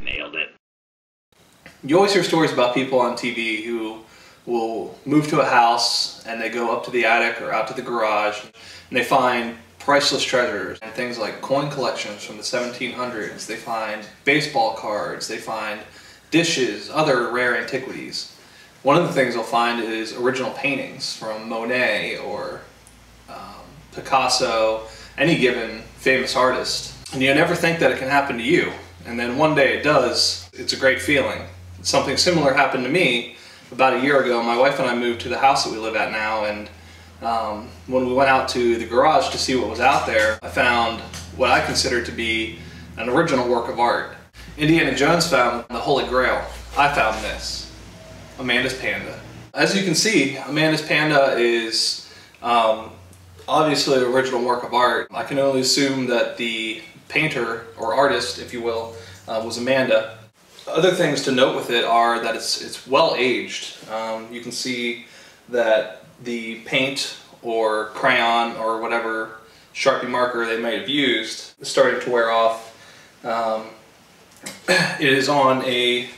Nailed it. You always hear stories about people on TV who will move to a house and they go up to the attic or out to the garage and they find priceless treasures and things like coin collections from the 1700s. They find baseball cards, they find dishes, other rare antiquities. One of the things they'll find is original paintings from Monet or Picasso, any given famous artist. And you never think that it can happen to you. And then one day it does. It's a great feeling. Something similar happened to me about a year ago. My wife and I moved to the house that we live at now, and when we went out to the garage to see what was out there, I found what I consider to be an original work of art. Indiana Jones found the Holy Grail. I found this, Amanda's Panda. As you can see, Amanda's Panda is obviously an original work of art. I can only assume that the painter, or artist if you will, was Amanda. Other things to note with it are that it's well aged. You can see that the paint or crayon or whatever Sharpie marker they might have used is starting to wear off. It is on a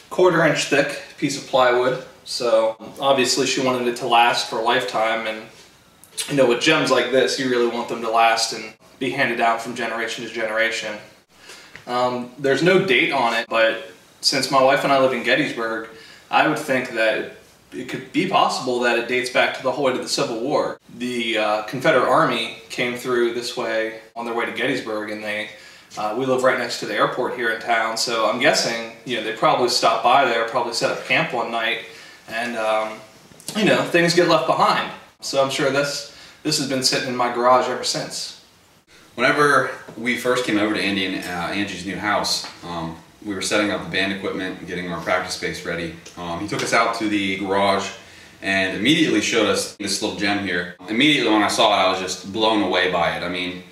1/4 inch thick piece of plywood, so obviously she wanted it to last for a lifetime, and you know, with gems like this you really want them to last and be handed down from generation to generation. There's no date on it, but since my wife and I live in Gettysburg, I would think that it could be possible that it dates back to the whole way to the Civil War. The Confederate Army came through this way on their way to Gettysburg, and we live right next to the airport here in town, so I'm guessing, you know, they probably stopped by there, probably set up camp one night, and you know, things get left behind. So I'm sure this has been sitting in my garage ever since. Whenever we first came over to Andy and Angie's new house, we were setting up the band equipment and getting our practice space ready. He took us out to the garage and immediately showed us this little gem here. Immediately when I saw it, I was just blown away by it. I mean,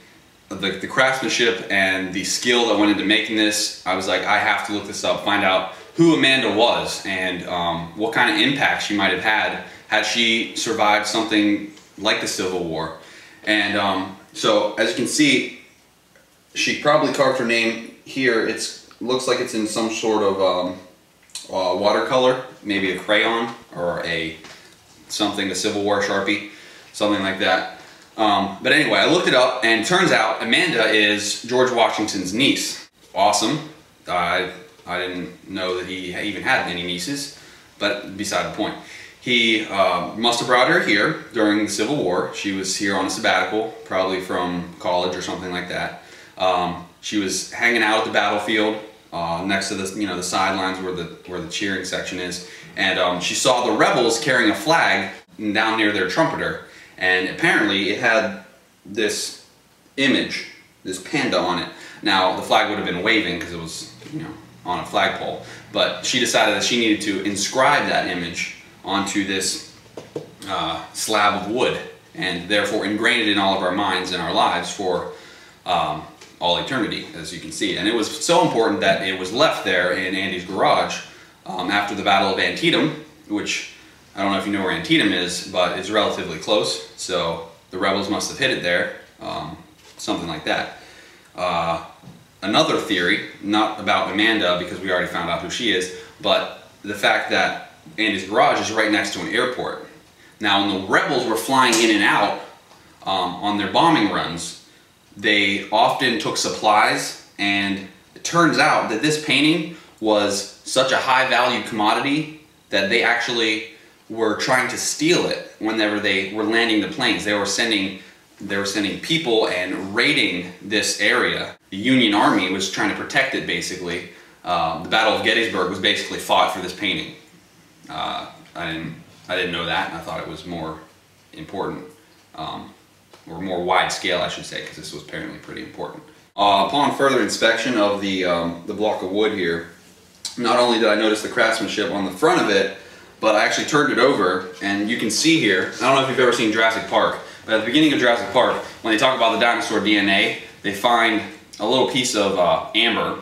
the craftsmanship and the skill that went into making this, I was like, I have to look this up, find out who Amanda was and what kind of impact she might have had she survived something like the Civil War. And so as you can see, she probably carved her name here. Looks like it's in some sort of watercolor, maybe a crayon or a Civil War Sharpie, something like that. But anyway, I looked it up, and turns out Amanda is George Washington's niece. Awesome. I didn't know that he even had any nieces, but beside the point. He must have brought her here during the Civil War. She was here on a sabbatical, probably from college or something like that. She was hanging out at the battlefield next to the sidelines where the cheering section is, and she saw the rebels carrying a flag down near their trumpeter, and apparently it had this image, this panda on it. Now the flag would have been waving because it was, you know, on a flagpole, but she decided that she needed to inscribe that image onto this slab of wood, and therefore ingrain it in all of our minds and our lives for all eternity, as you can see. And it was so important that it was left there in Andy's garage after the Battle of Antietam, which I don't know if you know where Antietam is, but it's relatively close, so the rebels must have hid it there, something like that. Another theory, not about Amanda because we already found out who she is, but the fact that Andy's garage is right next to an airport. Now when the rebels were flying in and out on their bombing runs, they often took supplies, and it turns out that this painting was such a high value commodity that they actually were trying to steal it whenever they were landing the planes. They were sending people and raiding this area. The Union Army was trying to protect it, basically. The Battle of Gettysburg was basically fought for this painting. I didn't know that, and I thought it was more important. Or more wide scale, I should say, because this was apparently pretty important. Upon further inspection of the block of wood here, not only did I notice the craftsmanship on the front of it, but I actually turned it over, and you can see here, I don't know if you've ever seen Jurassic Park, but at the beginning of Jurassic Park, when they talk about the dinosaur DNA, they find a little piece of amber,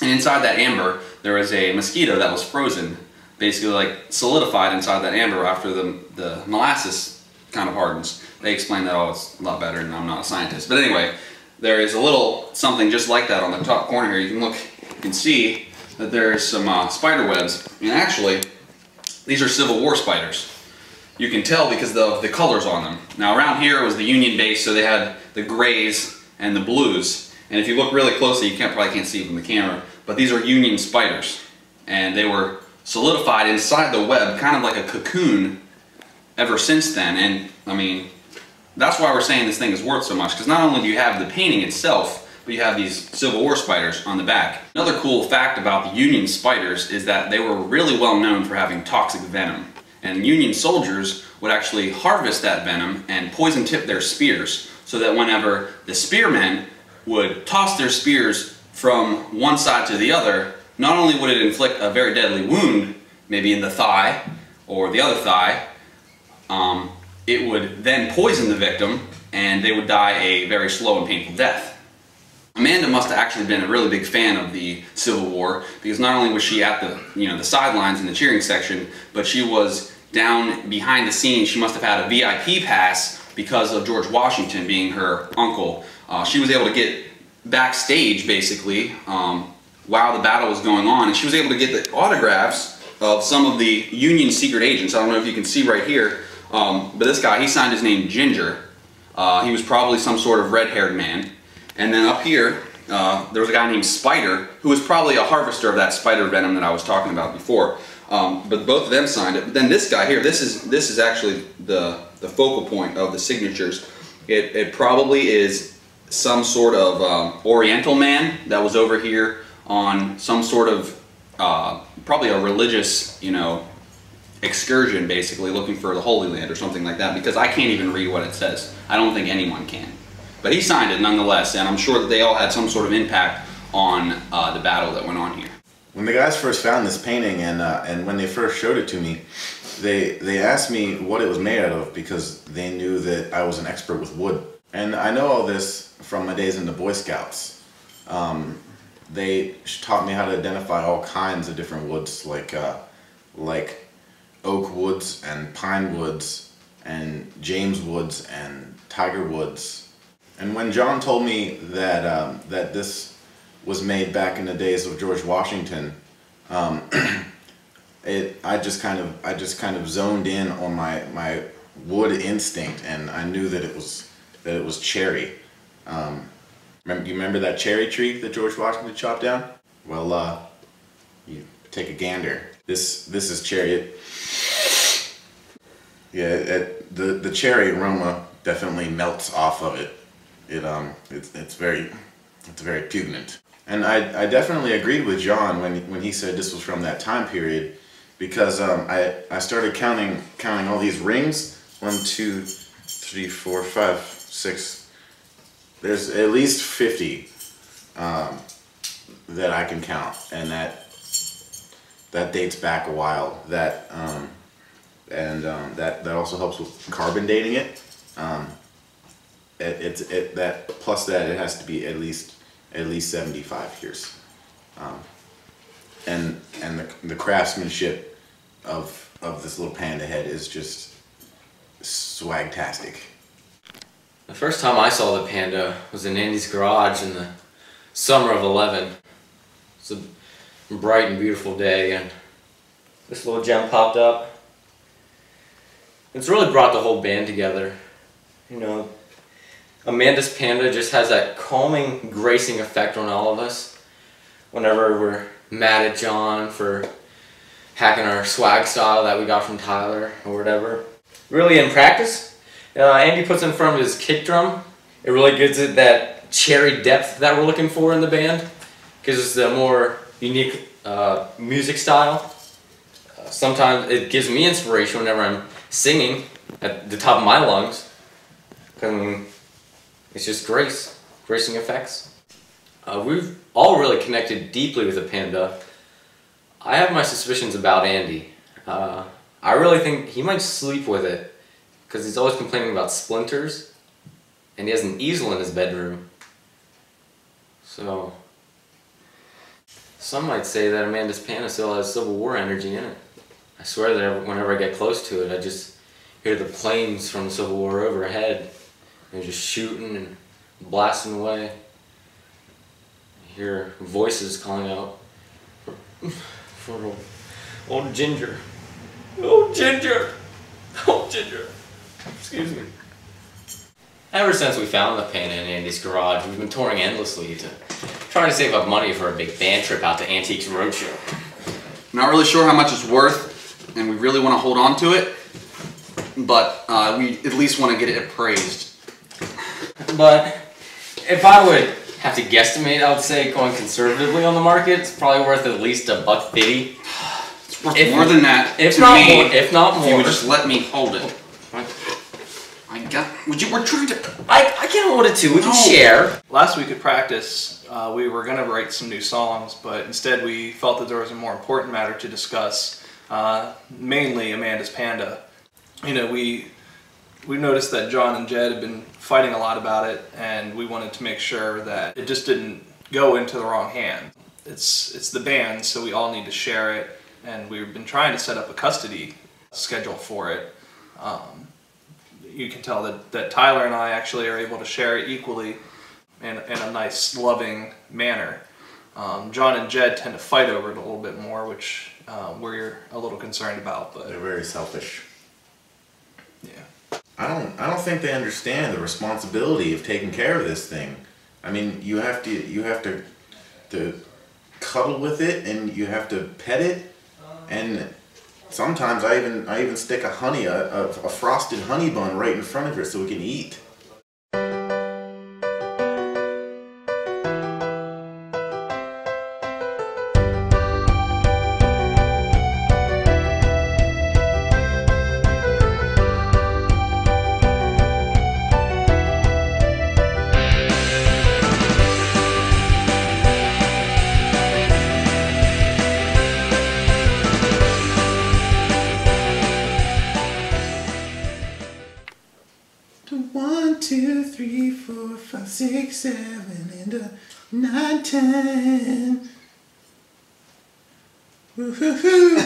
and inside that amber, there is a mosquito that was frozen, basically like solidified inside that amber after the molasses kind of hardens. They explain that, oh, it's a lot better, and I'm not a scientist. But anyway, there is a little something just like that on the top corner here. You can look, you can see that there's some spider webs, and actually these are Civil War spiders. You can tell because of the colors on them. Now around here was the Union base, so they had the grays and the blues. And if you look really closely, you probably can't see from the camera, but these are Union spiders. And they were solidified inside the web, kind of like a cocoon ever since then. And I mean, that's why we're saying this thing is worth so much, because not only do you have the painting itself, but you have these Civil War spiders on the back. Another cool fact about the Union spiders is that they were really well known for having toxic venom. And Union soldiers would actually harvest that venom and poison tip their spears, so that whenever the spearmen would toss their spears from one side to the other, not only would it inflict a very deadly wound, maybe in the thigh or the other thigh, it would then poison the victim and they would die a very slow and painful death. Amanda must have actually been a really big fan of the Civil War, because not only was she at the sidelines in the cheering section, but she was down behind the scenes. She must have had a VIP pass because of George Washington being her uncle. She was able to get backstage basically while the battle was going on, and she was able to get the autographs of some of the Union secret agents. I don't know if you can see right here, but this guy, he signed his name Ginger. He was probably some sort of red-haired man. And then up here, there was a guy named Spider, who was probably a harvester of that spider venom that I was talking about before. But both of them signed it. But then this guy here, this is actually the focal point of the signatures. It probably is some sort of Oriental man that was over here on some sort of probably a religious, excursion, basically looking for the Holy Land or something like that. Because I can't even read what it says. I don't think anyone can. But he signed it nonetheless, and I'm sure that they all had some sort of impact on the battle that went on here. When the guys first found this painting and when they first showed it to me, they asked me what it was made out of, because they knew that I was an expert with wood. And I know all this from my days in the Boy Scouts. They taught me how to identify all kinds of different woods, like oak woods and pine woods and James woods and tiger woods. And when John told me that that this was made back in the days of George Washington, I just kind of zoned in on my wood instinct, and I knew that it was cherry. You remember that cherry tree that George Washington chopped down? Well, you take a gander. This is cherry. The cherry aroma definitely melts off of it. It's very pungent. And I definitely agreed with John when he said this was from that time period, because I started counting all these rings. 1, 2, 3, 4, 5, 6. There's at least 50 that I can count, and that dates back a while. That also helps with carbon dating it. Plus it has to be at least 75 years, and the craftsmanship of this little panda head is just swagtastic. The first time I saw the panda was in Andy's garage in the summer of '11. It's a bright and beautiful day, and this little gem popped up. It's really brought the whole band together. Amanda's panda just has that calming, gracing effect on all of us whenever we're mad at John for hacking our swag style that we got from Tyler or whatever. Really, in practice, Andy puts in front of his kick drum. It really gives it that cherry depth that we're looking for in the band. Gives us a more unique music style. Sometimes it gives me inspiration whenever I'm singing at the top of my lungs. It's just gracing effects. We've all really connected deeply with the panda. I have my suspicions about Andy. I really think he might sleep with it, because he's always complaining about splinters, and he has an easel in his bedroom. So, some might say that Amanda's panda still has Civil War energy in it. I swear that whenever I get close to it, I just hear the planes from the Civil War overhead. They're just shooting and blasting away. I hear voices calling out for old Ginger. Oh, Ginger! Oh, Ginger! Excuse me. Ever since we found the painting in Andy's garage, we've been touring endlessly to trying to save up money for a big band trip out to Antiques Roadshow. Not really sure how much it's worth, and we really want to hold on to it, but we at least want to get it appraised. But if I would have to guesstimate, I would say going conservatively on the market, it's probably worth at least $150. It's worth more than that. If to not me, more, if not more. If you would just let me hold it. We're trying to... I can hold it too. We can share. Last week at practice, we were going to write some new songs, but instead we felt that there was a more important matter to discuss, mainly Amanda's Panda. You know, we noticed that John and Jed had been fighting a lot about it, and we wanted to make sure that it just didn't go into the wrong hand. It's the band, so we all need to share it, and we've been trying to set up a custody schedule for it. You can tell that Tyler and I actually are able to share it equally in a nice, loving manner. John and Jed tend to fight over it a little bit more, which we're a little concerned about. But they're very selfish. Yeah. I don't think they understand the responsibility of taking care of this thing. I mean, you have to cuddle with it, and you have to pet it, and sometimes I even stick a frosted honey bun right in front of her so we can eat. One, two, three, four, five, six, 7, and 9, 10. Woo-hoo-hoo.